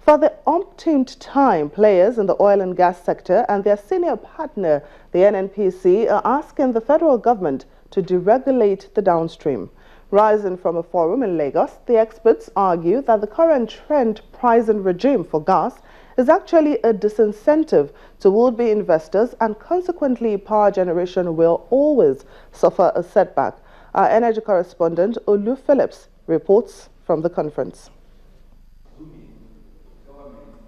For the umpteenth time, players in the oil and gas sector and their senior partner, the NNPC, are asking the federal government to deregulate the downstream. Rising from a forum in Lagos, the experts argue that the current trend pricing regime for gas is actually a disincentive to would-be investors, and consequently power generation will always suffer a setback. Our energy correspondent Olu Phillips reports from the conference.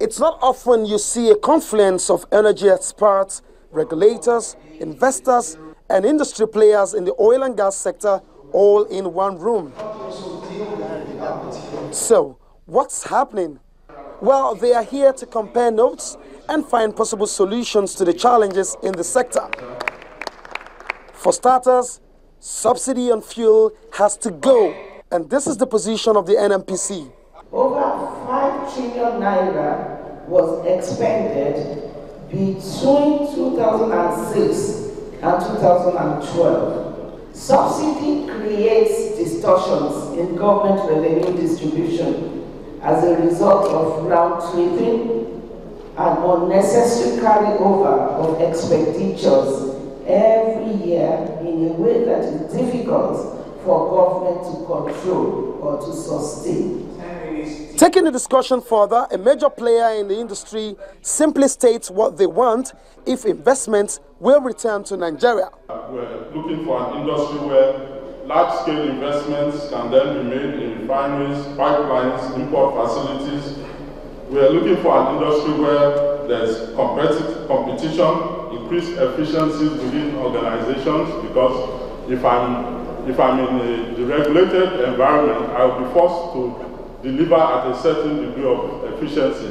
It's not often you see a confluence of energy experts, regulators, investors, and industry players in the oil and gas sector all in one room. So, what's happening? Well, they are here to compare notes and find possible solutions to the challenges in the sector. For starters, subsidy on fuel has to go, and this is the position of the NNPC. Over 5 trillion naira was expended between 2006 and 2012. Subsidy creates distortions in government revenue distribution as a result of round-tripping and unnecessary carryover of expenditures every year in a way that is difficult for government to control or to sustain. Taking the discussion further, a major player in the industry simply states what they want if investments will return to Nigeria. We're looking for an industry where large-scale investments can then be made in refineries, pipelines, import facilities. We're looking for an industry where there's competition, increased efficiencies within organizations, because if I'm in a deregulated environment, I'll be forced to deliver at a certain degree of efficiency.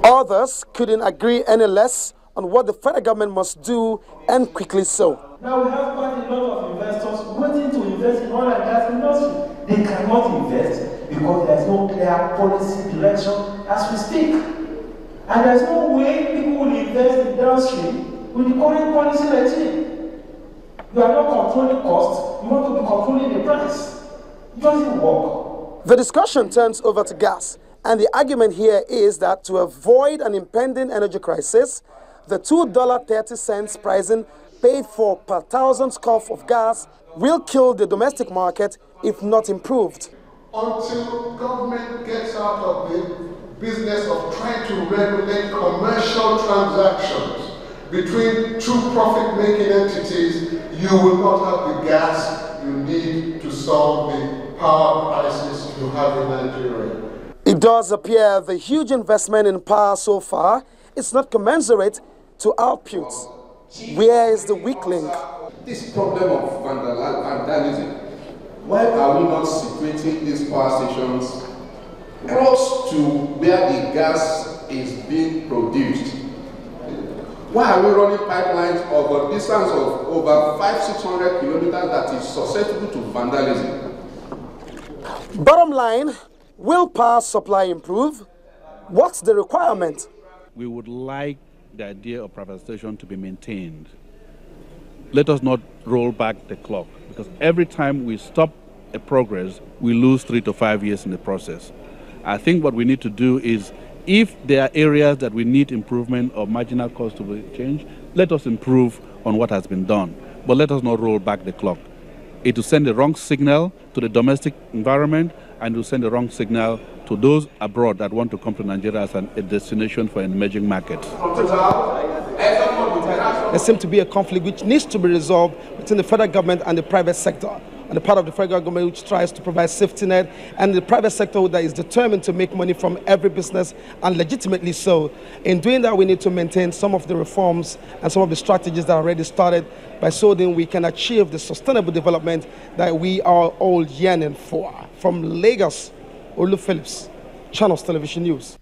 Others couldn't agree any less on what the federal government must do, and quickly so. Now we have quite a lot of investors waiting to invest in oil and gas industry. They cannot invest because there's no clear policy direction as we speak. And there's no way people will invest in downstream with the current policy regime. You are not controlling costs, you want to be controlling the price. It doesn't work. The discussion turns over to gas, and the argument here is that to avoid an impending energy crisis, the $2.30 pricing paid for per 1,000 scuff of gas will kill the domestic market if not improved. Until government gets out of the business of trying to regulate commercial transactions between two profit-making entities, you will not have the gas you need to solve the power crisis you have in Nigeria. It does appear the huge investment in power so far is not commensurate to outputs. Where is the weak link? This problem of vandalism, why are we not situating these power stations close to where the gas is being produced? Why are we running pipelines of a distance of over 500-600 kilometers that is susceptible to vandalism? Bottom line, will power supply improve? What's the requirement? We would like the idea of privatization to be maintained. Let us not roll back the clock, because every time we stop a progress, we lose 3 to 5 years in the process. I think what we need to do is, if there are areas that we need improvement or marginal cost to be changed, let us improve on what has been done, but let us not roll back the clock. It will send the wrong signal to the domestic environment, and will send the wrong signal to those abroad that want to come to Nigeria as a destination for emerging markets. There seems to be a conflict which needs to be resolved between the federal government and the private sector. And the part of the federal government which tries to provide safety net, and the private sector that is determined to make money from every business, and legitimately so. In doing that, we need to maintain some of the reforms and some of the strategies that are already started. By so then we can achieve the sustainable development that we are all yearning for. From Lagos, Olu Phillips, Channels Television News.